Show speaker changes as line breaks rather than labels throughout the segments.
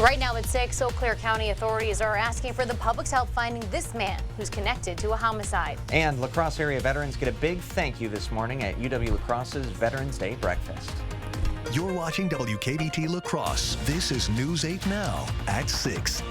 Right now at 6, Eau Claire County authorities are asking for the public's help finding this man who's connected to a homicide.
And La Crosse area veterans get a big thank you this morning at UW La Crosse's Veterans Day breakfast.
You're watching WKBT La Crosse. This is News 8 Now at 6.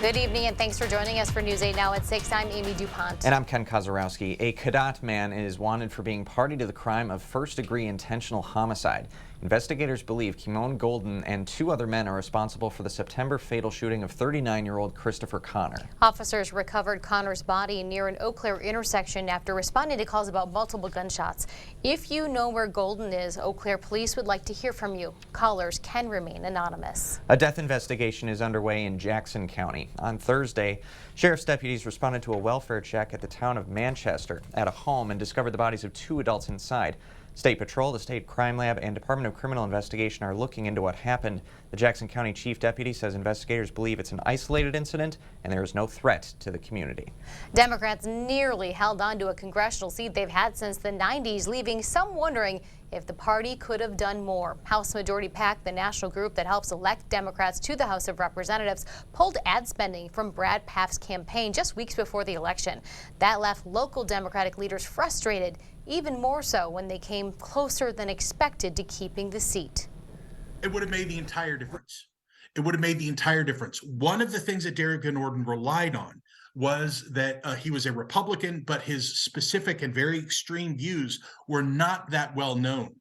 Good evening and thanks for joining us for News 8 Now at 6. I'm Amy DuPont.
And I'm Ken Kozarowski. A Cadott man is wanted for being party to the crime of first-degree intentional homicide. Investigators believe Kimon Golden and 2 other men are responsible for the September fatal shooting of 39-year-old Christopher Connor. Officers
recovered Connor's body near an Eau Claire intersection after responding to calls about multiple gunshots. If you know where Golden is, Eau Claire police would like to hear from you. Callers can remain anonymous.
A death investigation is underway in Jackson County. On Thursday, sheriff's deputies responded to a welfare check at the town of Manchester at a home and discovered the bodies of 2 adults inside. State Patrol, the State Crime Lab, and Department of Criminal Investigation are looking into what happened. The Jackson County Chief Deputy says investigators believe it's an isolated incident and there is no threat to the community.
Democrats nearly held on to a congressional seat they've had since the 90s, leaving some wondering if the party could have done more. House Majority PAC, the national group that helps elect Democrats to the House of Representatives, pulled ad spending from Brad Pfaff's campaign just weeks before the election. That left local Democratic leaders frustrated, even more so when they came closer than expected to keeping the seat.
It would have made the entire difference. It would have made the entire difference. One of the things that Derek Van Orden relied on was that he was a Republican, but his specific and very extreme views were not that well known.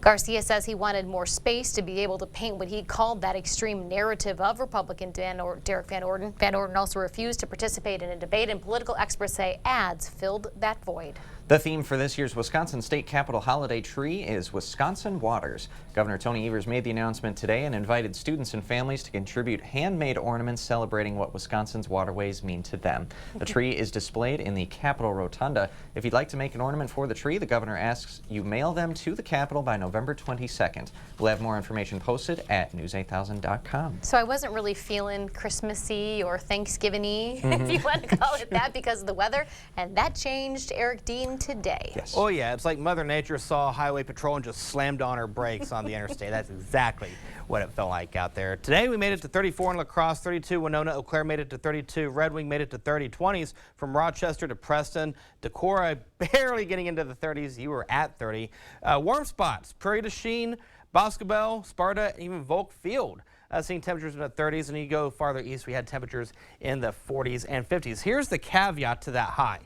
Garcia says he wanted more space to be able to paint what he called that extreme narrative of Republican Derek Van Orden. Van Orden also refused to participate in a debate, and political experts say ads filled that void.
The theme for this year's Wisconsin State Capitol holiday tree is Wisconsin Waters. Governor Tony Evers made the announcement today and invited students and families to contribute handmade ornaments celebrating what Wisconsin's waterways mean to them. The tree is displayed in the Capitol Rotunda. If you'd like to make an ornament for the tree, the governor asks you mail them to the Capitol by November 22nd. We'll have more information posted at news8000.com.
So I wasn't really feeling Christmassy or Thanksgiving-y, if you want to call it that, because of the weather, and that changed Eric Dean today.
Yes. Oh yeah, it's like Mother Nature saw Highway Patrol and just slammed on her brakes on the interstate. That's exactly what it felt like out there. Today we made it to 34 in La Crosse, 32 Winona, Eau Claire made it to 32, Red Wing made it to 30, 20s from Rochester to Preston, Decorah barely getting into the 30s. You were at 30. Warm spots, Prairie du Chien, Boscobel, Sparta, and even Volk Field. Seeing temperatures in the 30s, and you go farther east, we had temperatures in the 40s and 50s. Here's the caveat to that high.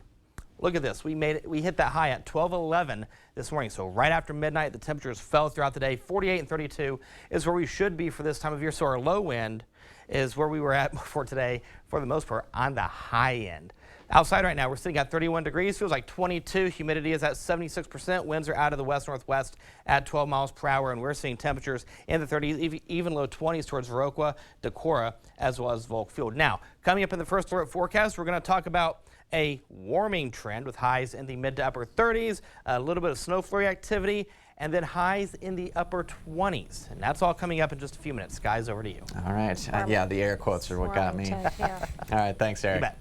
Look at this. We hit that high at 12:11 this morning. So right after midnight, the temperatures fell throughout the day. 48 and 32 is where we should be for this time of year. So our low end is where we were at before today, for the most part, on the high end. Outside right now, we're sitting at 31 degrees. Feels like 22. Humidity is at 76%. Winds are out of the west-northwest at 12 miles per hour. And we're seeing temperatures in the 30s, even low 20s towards Viroqua, Decorah, as well as Volk Field. Now, coming up in the first alert forecast, we're going to talk about a warming trend with highs in the mid to upper 30s, a little bit of snow flurry activity, and then highs in the upper 20s. And that's all coming up in just a few minutes. Guys, over to you.
All right. Yeah, the air quotes are what got me.
Yeah.
All right. Thanks, Eric.
You bet.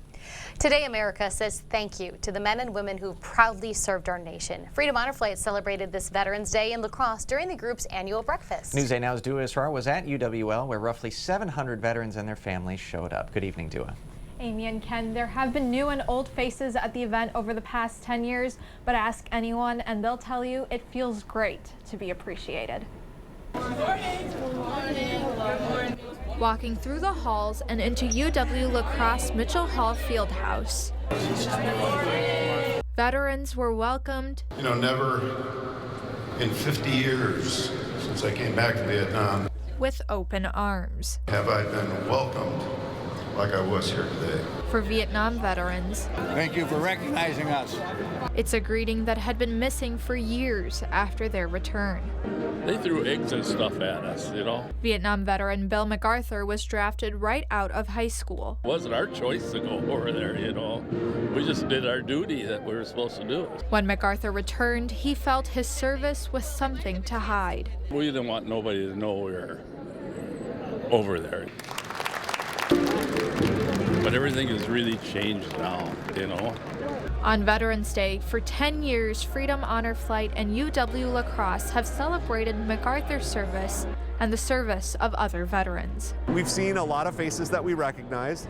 Today, America says thank you to the men and women who proudly served our nation. Freedom Honor Flight celebrated this Veterans Day in La Crosse during the group's annual breakfast.
News 8 Now's Dua Israr was at UWL, where roughly 700 veterans and their families showed up. Good evening, Dua.
Amy and Ken, there have been new and old faces at the event over the past 10 years, but ask anyone and they'll tell you it feels great to be appreciated. Walking through the halls and into UW La Crosse Mitchell Hall Fieldhouse, veterans were welcomed.
You know, never in 50 years since I came back to Vietnam
With open arms.
have I been welcomed like I was here today.
For Vietnam veterans,
thank you for recognizing us.
It's a greeting that had been missing for years after their return.
They threw eggs and stuff at us, you know.
Vietnam veteran Bill MacArthur was drafted right out of high school.
It wasn't our choice to go over there, you know. We just did our duty that we were supposed to do.
When MacArthur returned, he felt his service was something to hide.
We didn't want nobody to know we were over there. But everything has really changed now, you know.
On Veterans Day, for 10 years, Freedom Honor Flight and UW La Crosse have celebrated MacArthur's service and the service of other veterans.
We've seen a lot of faces that we recognize.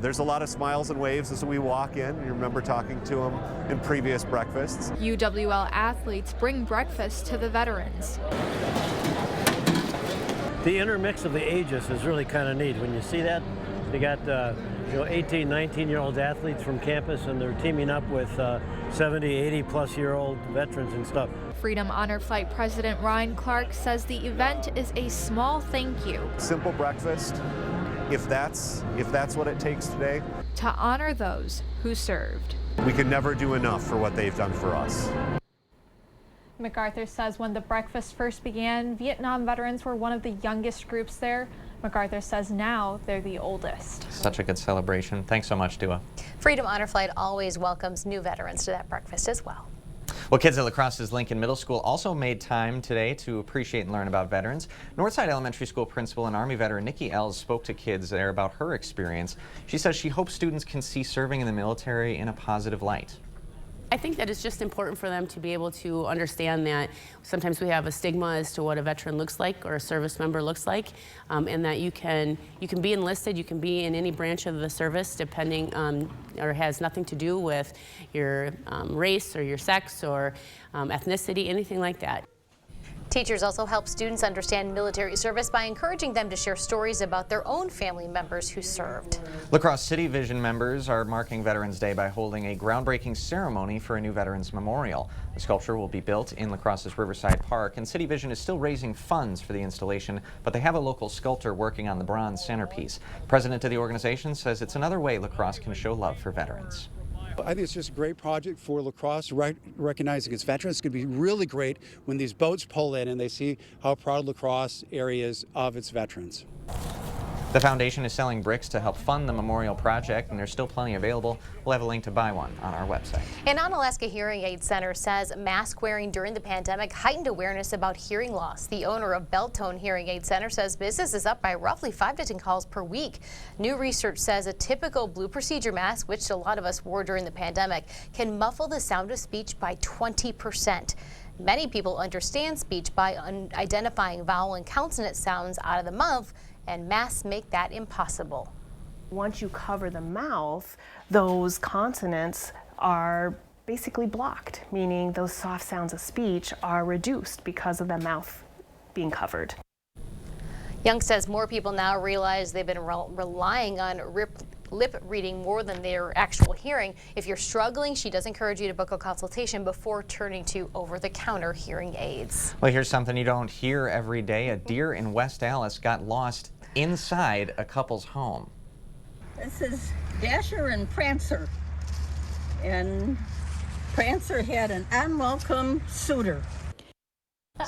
There's a lot of smiles and waves as we walk in. You remember talking to them in previous breakfasts.
UWL athletes bring breakfast to the veterans.
The intermix of the ages is really kind of neat. When you see that, they got 18, 19-year-old athletes from campus, and they're teaming up with 70, 80-plus-year-old veterans and stuff.
Freedom Honor Flight President Ryan Clark says the event is a small thank you.
Simple breakfast, if that's what it takes today.
To honor those who served.
We could never do enough for what they've done for us.
MacArthur says when the breakfast first began, Vietnam veterans were one of the youngest groups there. MacArthur says now they're the oldest.
Such a good celebration. Thanks so much, Dua.
Freedom Honor Flight always welcomes new veterans to that breakfast as well.
Well, kids at La Crosse's Lincoln Middle School also made time today to appreciate and learn about veterans. Northside Elementary School principal and Army veteran Nikki Ells spoke to kids there about her experience. She says she hopes students can see serving in the military in a positive light.
I think that it's just important for them to be able to understand that sometimes we have a stigma as to what a veteran looks like or a service member looks like, and that you can be enlisted, you can be in any branch of the service depending or has nothing to do with your race or your sex or ethnicity, anything like that.
Teachers also help students understand military service by encouraging them to share stories about their own family members who served.
La Crosse City Vision members are marking Veterans Day by holding a groundbreaking ceremony for a new Veterans Memorial. The sculpture will be built in La Crosse's Riverside Park, and City Vision is still raising funds for the installation, but they have a local sculptor working on the bronze centerpiece. President of the organization says it's another way La Crosse can show love for veterans.
I think it's just a great project for La Crosse, recognizing its veterans. It's going to be really great when these boats pull in and they see how proud La Crosse area is of its veterans.
The foundation is selling bricks to help fund the memorial project, and there's still plenty available. We'll have a link to buy one on our website.
An Onalaska Hearing Aid Center says mask wearing during the pandemic heightened awareness about hearing loss. The owner of Beltone Hearing Aid Center says business is up by roughly 5 to 10 calls per week. New research says a typical blue procedure mask, which a lot of us wore during the pandemic, can muffle the sound of speech by 20%. Many people understand speech by identifying vowel and consonant sounds out of the mouth, and masks make that impossible.
Once you cover the mouth, those consonants are basically blocked, meaning those soft sounds of speech are reduced because of the mouth being covered.
Young says more people now realize they've been relying on lip reading more than their actual hearing. If you're struggling, she does encourage you to book a consultation before turning to over-the-counter hearing aids.
Well, here's something you don't hear every day. A deer in West Allis got lost inside a couple's home.
This is Dasher and Prancer, and Prancer had an unwelcome suitor.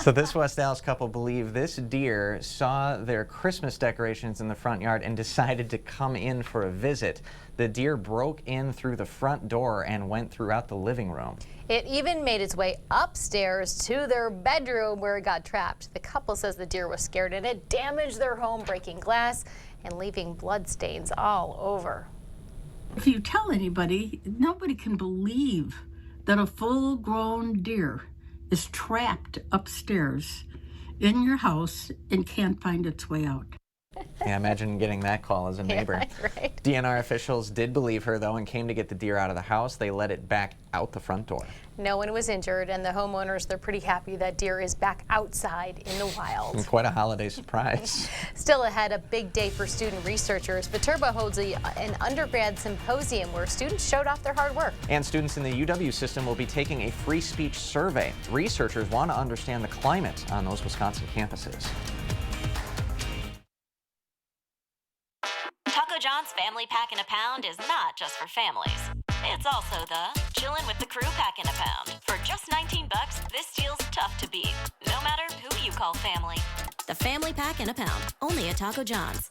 So this West Allis couple believe this deer saw their Christmas decorations in the front yard and decided to come in for a visit. The deer broke in through the front door and went throughout the living room.
It even made its way upstairs to their bedroom where it got trapped. The couple says the deer was scared and it damaged their home, breaking glass and leaving bloodstains all over.
If you tell anybody, nobody can believe that a full-grown deer is trapped upstairs in your house and can't find its way out.
Yeah, imagine getting that call as a neighbor.
Yeah, right.
DNR officials did believe her, though, and came to get the deer out of the house. They let it back out the front door.
No one was injured, and the homeowners, they're pretty happy that deer is back outside in the wild.
And quite a holiday surprise.
Still ahead, a big day for student researchers. Viterbo holds an undergrad symposium where students showed off their hard work.
And students in the UW system will be taking a free speech survey. Researchers want to understand the climate on those Wisconsin campuses.
Taco John's Family Pack in a Pound is not just for families. It's also the chillin' with the crew pack in a pound. For just $19, this deal's tough to beat, no matter who you call family.
The Family Pack in a Pound, only at Taco John's.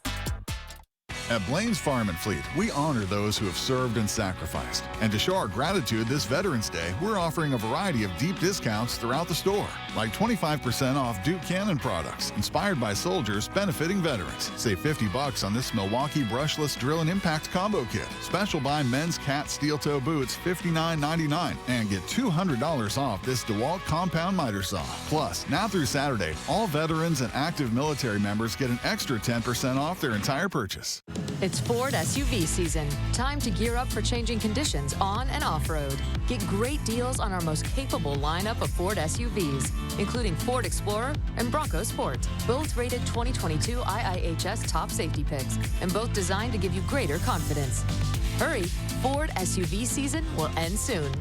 At Blaine's Farm and Fleet, we honor those who have served and sacrificed. And to show our gratitude this Veterans Day, we're offering a variety of deep discounts throughout the store, like 25% off Duke Cannon products, inspired by soldiers benefiting veterans. Save $50 on this Milwaukee brushless drill and impact combo kit. Special buy men's cat steel toe boots, $59.99. And get $200 off this DeWalt compound miter saw. Plus, now through Saturday, all veterans and active military members get an extra 10% off their entire purchase.
It's Ford SUV season. Time to gear up for changing conditions on and off-road. Get great deals on our most capable lineup of Ford SUVs, including Ford Explorer and Bronco Sport. Both rated 2022 IIHS top safety picks, and both designed to give you greater confidence. Hurry, Ford SUV season will end soon.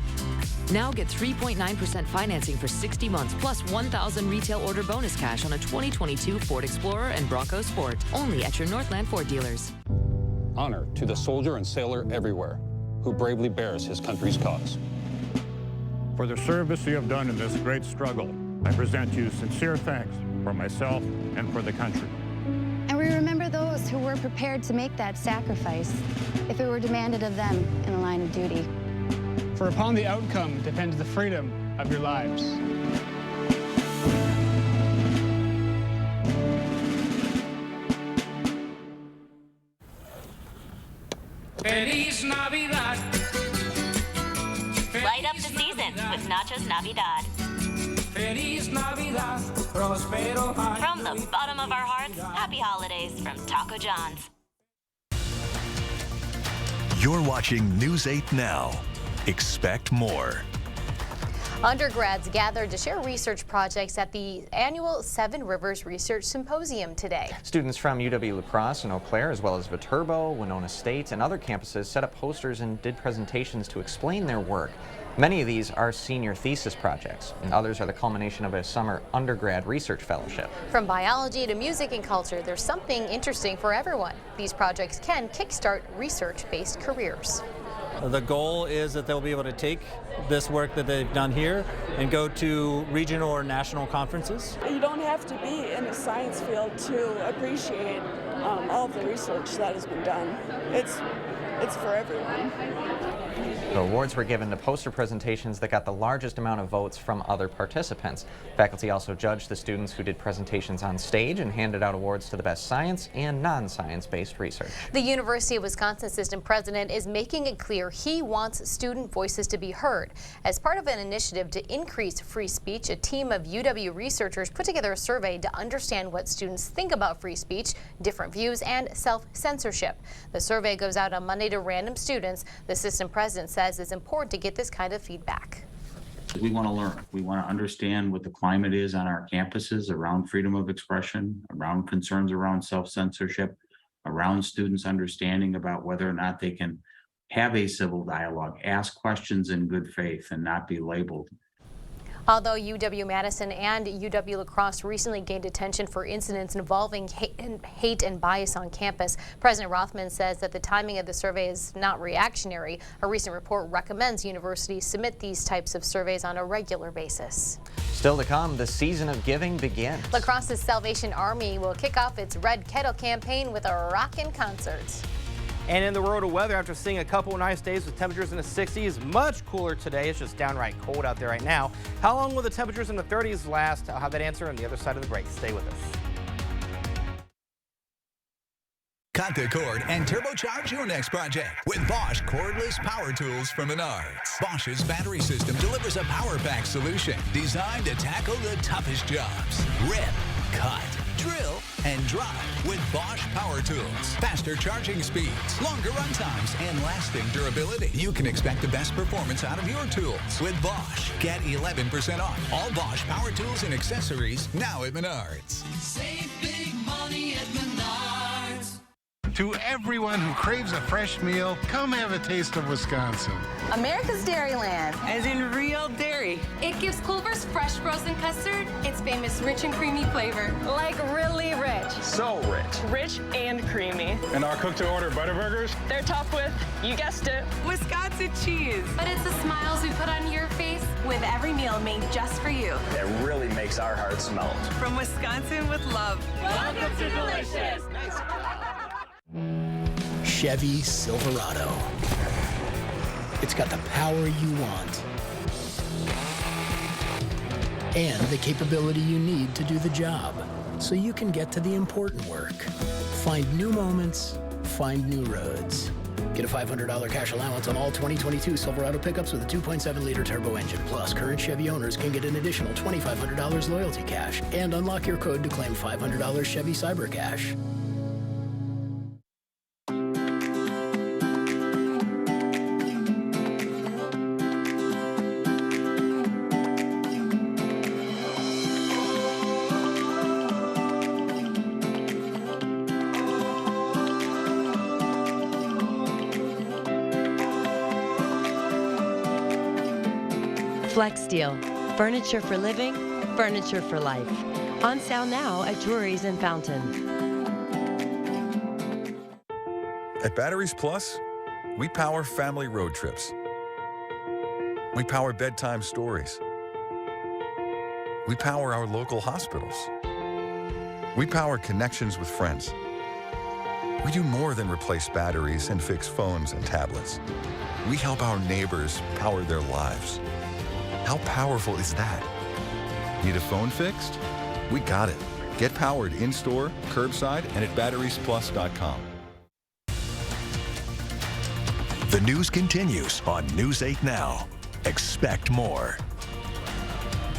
Now get 3.9% financing for 60 months plus $1,000 retail order bonus cash on a 2022 Ford Explorer and Bronco Sport. Only at your Northland Ford dealers.
Honor to the soldier and sailor everywhere who bravely bears his country's cause.
For the service you have done in this great struggle, I present you sincere thanks for myself and for the country.
And we remember those who were prepared to make that sacrifice if it were demanded of them in the line of duty.
For upon the outcome depends the freedom of your lives.
Feliz Navidad. Light up the season with Nachos Navidad. Feliz Navidad. From the bottom of our hearts, happy holidays from Taco John's.
You're watching News 8 Now. Expect more.
Undergrads gathered to share research projects at the annual Seven Rivers Research Symposium today.
Students from UW-La Crosse and Eau Claire, as well as Viterbo, Winona State, and other campuses set up posters and did presentations to explain their work. Many of these are senior thesis projects, and others are the culmination of a summer undergrad research fellowship.
From biology to music and culture, there's something interesting for everyone. These projects can kickstart research-based careers.
The goal is that they'll be able to take this work that they've done here and go to regional or national conferences.
You don't have to be in a science field to appreciate all of the research that has been done. It's for everyone.
The awards were given to poster presentations that got the largest amount of votes from other participants. Faculty also judged the students who did presentations on stage and handed out awards to the best science and non-science-based research.
The University of Wisconsin system president is making it clear he wants student voices to be heard. As part of an initiative to increase free speech, a team of UW researchers put together a survey to understand what students think about free speech, different views, and self-censorship. The survey goes out on Monday to random students. The system president says it's important to get this kind of feedback.
We want to learn. We want to understand what the climate is on our campuses around freedom of expression, around concerns around self-censorship, around students understanding about whether or not they can have a civil dialogue, ask questions in good faith, and not be labeled.
Although UW-Madison and UW-La Crosse recently gained attention for incidents involving hate and bias on campus, President Rothman says that the timing of the survey is not reactionary. A recent report recommends universities submit these types of surveys on a regular basis.
Still to come, the season of giving begins.
La Crosse's Salvation Army will kick off its Red Kettle campaign with a rockin' concert.
And in the world of weather, after seeing a couple nice days with temperatures in the 60s, much cooler today. It's just downright cold out there right now. How long will the temperatures in the 30s last? I'll have that answer on the other side of the break. Stay with us.
Cut the cord and turbocharge your next project with Bosch cordless power tools from Menards. Bosch's battery system delivers a power pack solution designed to tackle the toughest jobs. Rip, cut, drill, and drive with Bosch power tools. Faster charging speeds, longer run times, and lasting durability. You can expect the best performance out of your tools with Bosch. Get 11% off all Bosch power tools and accessories now at Menards.
Save big money at Menards.
To everyone who craves a fresh meal, come have a taste of Wisconsin.
America's Dairyland,
as in real dairy.
It gives Culver's fresh frozen custard its famous rich and creamy flavor. Like really rich.
So rich.
Rich and creamy.
And our cook-to-order Butterburgers?
They're topped with, you guessed it,
Wisconsin cheese.
But it's the smiles we put on your face with every meal made just for you.
That really makes our hearts melt. From Wisconsin with love.
Welcome to Delicious.
Chevy Silverado. It's got the power you want and the capability you need to do the job, so you can get to the important work. Find new moments, find new roads. Get a $500 cash allowance on all 2022 Silverado pickups with a 2.7-liter turbo engine. Plus, current Chevy owners can get an additional $2,500 loyalty cash and unlock your code to claim $500 Chevy Cyber Cash.
FlexSteel, furniture for living, furniture for life. On sale now at Drury's in Fountain.
At Batteries Plus, we power family road trips. We power bedtime stories. We power our local hospitals. We power connections with friends. We do more than replace batteries and fix phones and tablets. We help our neighbors power their lives. How powerful is that? Need a phone fixed? We got it. Get powered in-store, curbside, and at batteriesplus.com.
The news continues on News 8 Now. Expect more.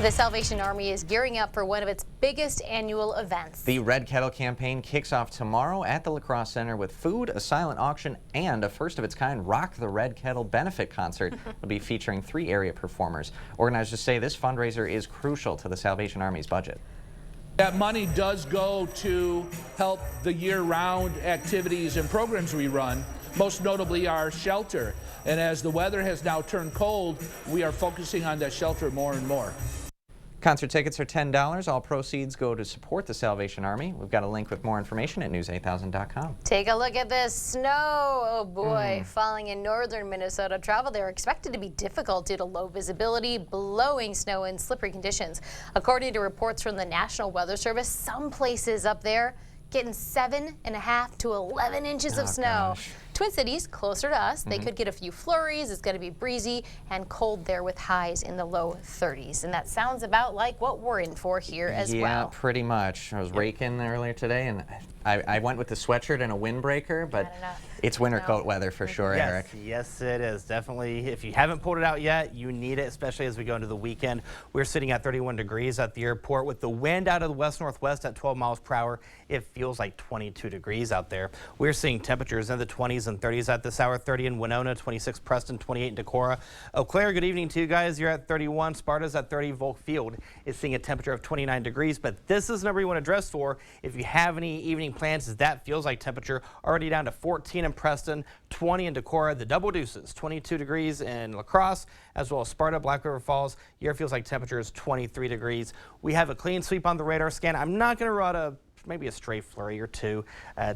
The Salvation Army is gearing up for one of its biggest annual events.
The Red Kettle campaign kicks off tomorrow at the La Crosse Center with food, a silent auction, and a first-of-its-kind Rock the Red Kettle benefit concert. Will be featuring 3 area performers. Organizers say this fundraiser is crucial to the Salvation Army's budget.
That money does go to help the year-round activities and programs we run, most notably our shelter. And as the weather has now turned cold, we are focusing on that shelter more and more.
Concert tickets are $10. All proceeds go to support the Salvation Army. We've got a link with more information at news8000.com.
Take a look at this snow. Oh boy, falling in northern Minnesota. Travel there expected to be difficult due to low visibility, blowing snow, and slippery conditions. According to reports from the National Weather Service, some places up there getting 7.5 to 11 inches of snow.
Gosh.
Twin Cities, closer to us, they could get a few flurries. It's going to be breezy and cold there with highs in the low 30s. And that sounds about like what we're in for here as well.
Yeah, pretty much. I was raking earlier today, and I went with the sweatshirt and a windbreaker, but it's winter coat weather for sure, Eric.
Yes, it is. Definitely. If you haven't pulled it out yet, you need it, especially as we go into the weekend. We're sitting at 31 degrees at the airport with the wind out of the west-northwest at 12 miles per hour. It feels like 22 degrees out there. We're seeing temperatures in the 20s and 30s at this hour. 30 in Winona, 26 Preston, 28 in Decorah. Eau Claire, good evening to you guys. You're at 31. Sparta's at 30. Volk Field is seeing a temperature of 29 degrees. But this is the number you want to dress for if you have any evening plans, as that feels like temperature already down to 14 in Preston, 20 in Decorah. The double deuces, 22 degrees in La Crosse, as well as Sparta, Black River Falls. Your feels like temperature is 23 degrees. We have a clean sweep on the radar scan. I'm not going to run maybe a stray flurry or two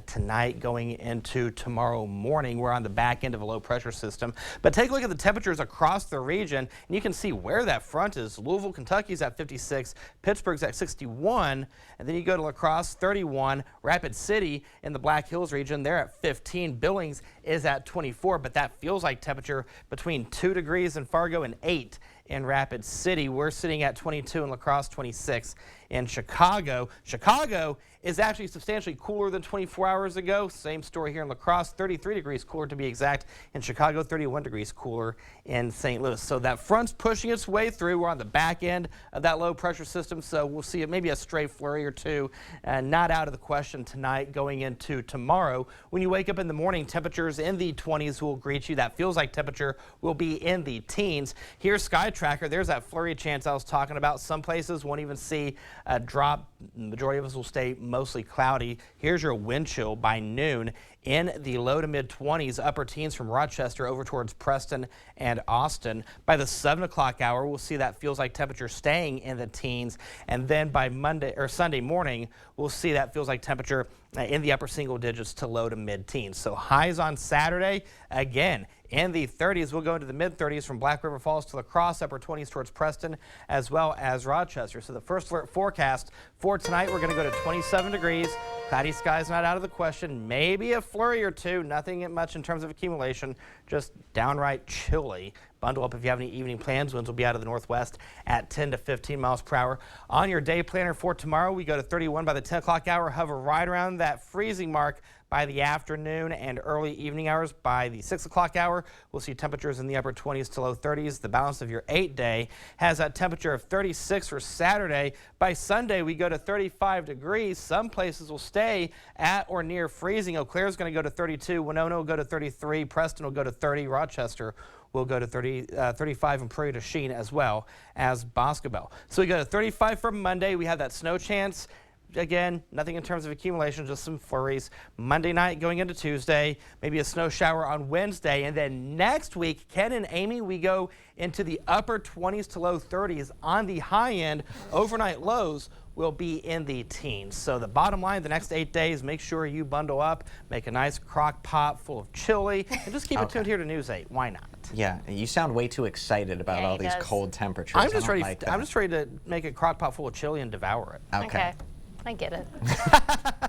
tonight going into tomorrow morning. We're on the back end of a low pressure system. But take a look at the temperatures across the region, and you can see where that front is. Louisville, Kentucky's at 56, Pittsburgh's at 61, and then you go to La Crosse, 31, Rapid City in the Black Hills region, they're at 15. Billings is at 24, but that feels like temperature between 2 degrees in Fargo and 8 in Rapid City. We're sitting at 22 in La Crosse, 26 in Chicago. Chicago is actually substantially cooler than 24 hours ago. Same story here in La Crosse, 33 degrees cooler to be exact in Chicago, 31 degrees cooler in St. Louis. So that front's pushing its way through. We're on the back end of that low pressure system, so we'll see maybe a stray flurry or two, not out of the question tonight going into tomorrow. When you wake up in the morning, temperatures in the 20s will greet you. That feels like temperature will be in the teens. Here's Sky Tracker. There's that flurry chance I was talking about. Some places won't even see a drop. The majority of us will stay mostly cloudy. Here's your wind chill by noon in the low to mid 20s, upper teens from Rochester over towards Preston and Austin. By the 7 o'clock hour, we'll see that feels like temperature staying in the teens. And then by Monday or Sunday morning, we'll see that feels like temperature in the upper single digits to low to mid teens. So highs on Saturday, again, in the 30s. We'll go into the mid 30s from Black River Falls to La Crosse, upper 20s towards Preston, as well as Rochester. So the first forecast for tonight, we're going to go to 27 degrees Cloudy skies not out of the question. Maybe a flurry or two. Nothing much in terms of accumulation. Just downright chilly. Bundle up if you have any evening plans. Winds will be out of the northwest at 10 to 15 miles per hour. On your day planner for tomorrow, we go to 31 by the 10 o'clock hour. Hover right around that freezing mark by the afternoon and early evening hours. By the 6 o'clock hour, we'll see temperatures in the upper 20s to low 30s. The balance of your 8-day has a temperature of 36 for Saturday. By Sunday, we go to 35 degrees. Some places will stay at or near freezing. Eau Claire is going to go to 32. Winona will go to 33. Preston will go to 30. Rochester will go to 35, and Prairie du Chien as well as Boscobel. So we go to 35 for Monday. We have that snow chance. Again, nothing in terms of accumulation, just some flurries. Monday night going into Tuesday, maybe a snow shower on Wednesday. And then next week, Ken and Amy, we go into the upper 20s to low 30s. On the high end, overnight lows will be in the teens. So the bottom line, the next 8 days, make sure you bundle up, make a nice crock pot full of chili, and just keep it tuned here to News 8. Why not?
Yeah, you sound way too excited about all these cold temperatures.
I'm just ready to make a crock pot full of chili and devour it.
Okay.
I get it.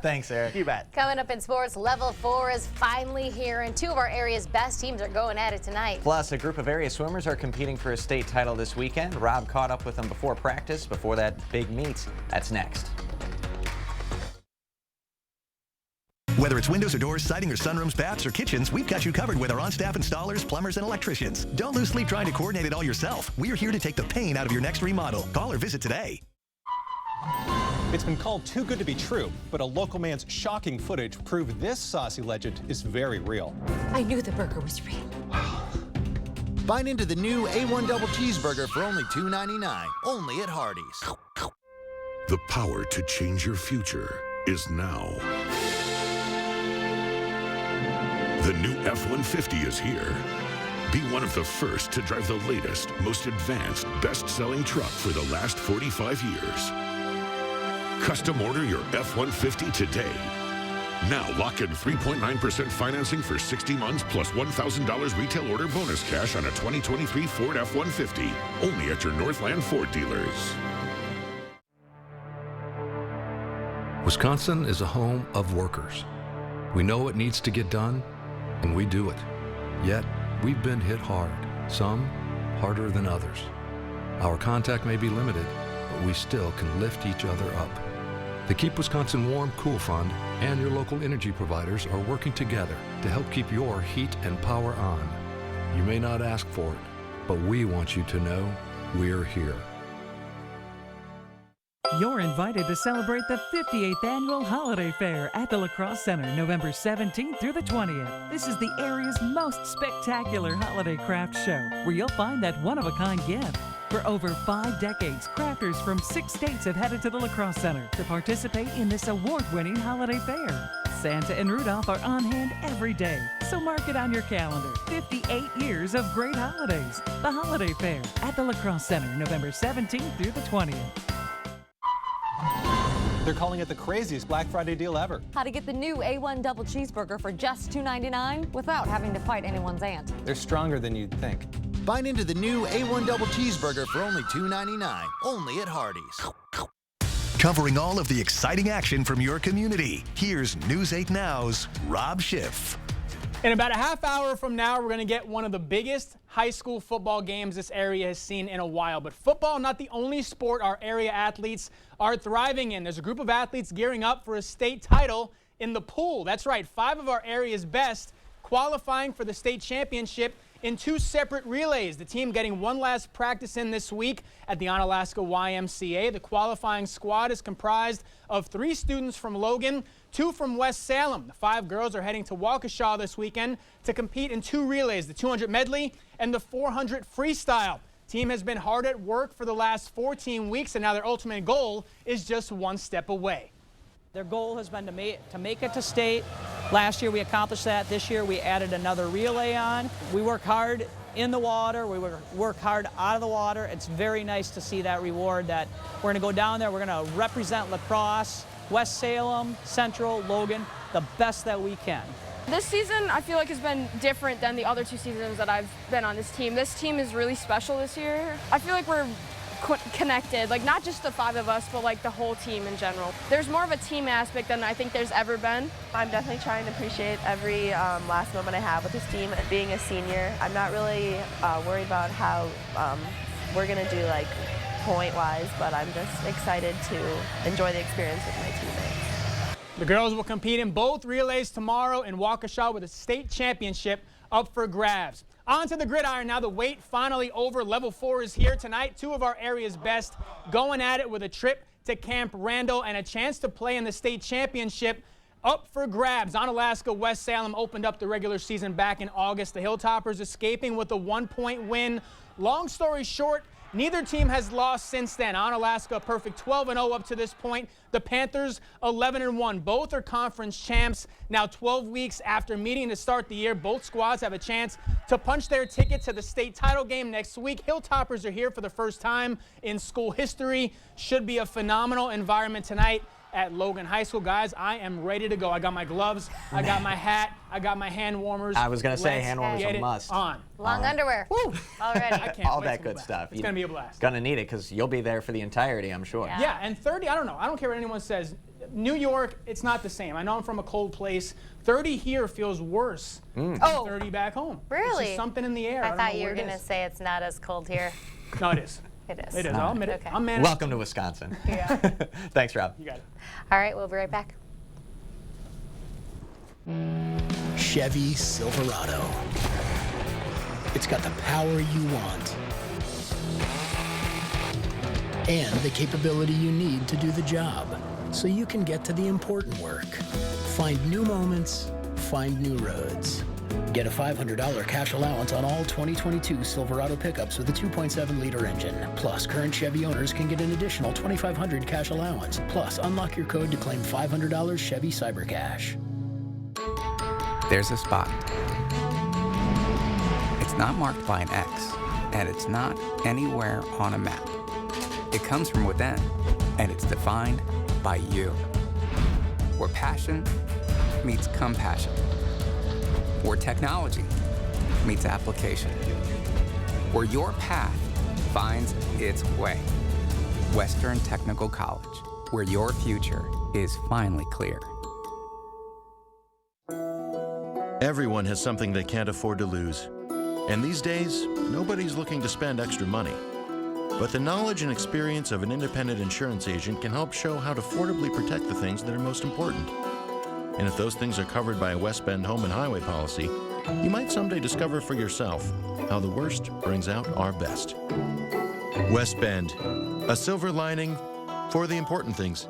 Thanks, Eric.
You bet.
Coming up in sports, Level 4 is finally here, and 2 of our area's best teams are going at it tonight.
Plus, a group of area swimmers are competing for a state title this weekend. Rob caught up with them before practice, before that big meet. That's next.
Whether it's windows or doors, siding or sunrooms, baths or kitchens, we've got you covered with our on-staff installers, plumbers, and electricians. Don't lose sleep trying to coordinate it all yourself. We're here to take the pain out of your next remodel. Call or visit today.
It's been called too good to be true, but a local man's shocking footage proved this saucy legend is very real.
I knew the burger was real.
Bite into the new A1 Double Cheeseburger for only $2.99, only at Hardee's.
The power to change your future is now. The new F-150 is here. Be one of the first to drive the latest, most advanced, best-selling truck for the last 45 years. Custom order your F-150 today. Now lock in 3.9% financing for 60 months plus $1,000 retail order bonus cash on a 2023 Ford F-150. Only at your Northland Ford dealers.
Wisconsin is a home of workers. We know what needs to get done, and we do it. Yet, we've been hit hard, some harder than others. Our contact may be limited, but we still can lift each other up. The Keep Wisconsin Warm Cool Fund and your local energy providers are working together to help keep your heat and power on. You may not ask for it, but we want you to know we're here.
You're invited to celebrate the 58th Annual Holiday Fair at the La Crosse Center, November 17th through the 20th. This is the area's most spectacular holiday craft show, where you'll find that one-of-a-kind gift. For over 5 decades, crafters from 6 states have headed to the La Crosse Center to participate in this award-winning holiday fair. Santa and Rudolph are on hand every day, so mark it on your calendar. 58 years of great holidays. The Holiday Fair at the La Crosse Center, November 17th through the 20th.
They're calling it the craziest Black Friday deal ever.
How to get the new A1 Double Cheeseburger for just $2.99 without having to fight anyone's aunt.
They're stronger than you'd think.
Bite into the new A1 Double Cheeseburger for only $2.99, only at Hardee's.
Covering all of the exciting action from your community, here's News 8 Now's Rob Schiff.
In about a half hour from now, we're going to get one of the biggest high school football games this area has seen in a while. But football, not the only sport our area athletes are thriving in. There's a group of athletes gearing up for a state title in the pool. That's right, 5 of our area's best qualifying for the state championship in 2 separate relays. The team getting one last practice in this week at the Onalaska YMCA. The qualifying squad is comprised of 3 students from Logan, 2 from West Salem. The 5 girls are heading to Waukesha this weekend to compete in 2 relays, the 200 medley and the 400 freestyle. Team has been hard at work for the last 14 weeks, and now their ultimate goal is just 1 step away.
Their goal has been to make it to state. Last year we accomplished that. This year we added another relay on. We work hard in the water. We work hard out of the water. It's very nice to see that reward that we're going to go down there. We're going to represent La Crosse, West Salem, Central, Logan, the best that we can.
This season I feel like has been different than the other 2 seasons that I've been on this team. This team is really special this year. I feel like we're connected, like not just the 5 of us, but like the whole team in general. There's more of a team aspect than I think there's ever been.
I'm definitely trying to appreciate every last moment I have with this team. Being a senior, I'm not really worried about how we're going to do like point-wise, but I'm just excited to enjoy the experience with my teammates.
The girls will compete in both relays tomorrow in Waukesha with a state championship up for grabs. On to the gridiron now. The wait finally over. Level 4 is here tonight. 2 of our area's best going at it with a trip to Camp Randall and a chance to play in the state championship up for grabs. Onalaska West Salem opened up the regular season back in August. The Hilltoppers escaping with a 1-point win. Long story short, neither team has lost since then. Onalaska a perfect 12-0 up to this point. The Panthers 11-1. Both are conference champs. Now 12 weeks after meeting to start the year, both squads have a chance to punch their ticket to the state title game next week. Hilltoppers are here for the first time in school history. Should be a phenomenal environment tonight at Logan High School. Guys, I am ready to go. I got my gloves, I got my hat, I got my hand warmers.
I was going to say hand warmers are a must.
On.
Long underwear. Woo. Already.
I can't
All
wait
that
to go
good
back.
stuff.
It's going to be a blast.
Going to need it because you'll be there for the entirety, I'm sure.
Yeah, and 30, I don't know. I don't care what anyone says. New York, it's not the same. I know I'm from a cold place. 30 here feels worse than 30 back home.
Really?
It's just something in the air.
I
don't
thought
know
you were
what it
going to
is.
say it's not as cold here.
No, it is.
It is.
It is. I'll admit it.
Okay.
I'm managing.
Welcome to Wisconsin.
Yeah.
Thanks, Rob.
You got it.
All right, we'll be right back.
Chevy Silverado. It's got the power you want and the capability you need to do the job so you can get to the important work. Find new moments, find new roads. Get a $500 cash allowance on all 2022 Silverado pickups with a 2.7-liter engine. Plus, current Chevy owners can get an additional $2,500 cash allowance. Plus, unlock your code to claim $500 Chevy Cyber Cash.
There's a spot. It's not marked by an X, and it's not anywhere on a map. It comes from within, and it's defined by you. Where passion meets compassion. Where technology meets application. Where your path finds its way. Western Technical College, where your future is finally clear.
Everyone has something they can't afford to lose. And these days, nobody's looking to spend extra money. But the knowledge and experience of an independent insurance agent can help show how to affordably protect the things that are most important. And if those things are covered by a West Bend home and highway policy, you might someday discover for yourself how the worst brings out our best. West Bend, a silver lining for the important things.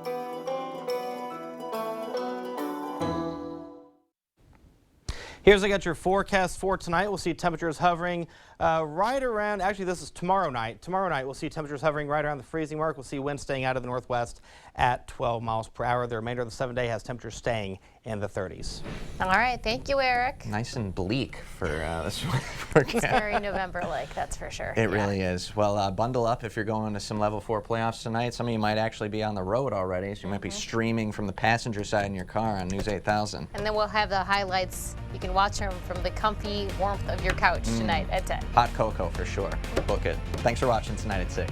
Here's I got your forecast for tonight. We'll see temperatures hovering right around, actually this is tomorrow night. Tomorrow night we'll see temperatures hovering right around the freezing mark. We'll see winds staying out of the northwest at 12 miles per hour. The remainder of the 7-day has temperatures staying in the 30s.
All right, thank you, Eric.
Nice and bleak for this forecast.
It's very November-like, that's for sure.
It really is. Well, bundle up if you're going to some Level 4 playoffs tonight. Some of you might actually be on the road already, so you might be streaming from the passenger side in your car on News 8000.
And then we'll have the highlights. You can watch them from the comfy warmth of your couch tonight at 10.
Hot cocoa for sure. Book it. Thanks for watching tonight at 6.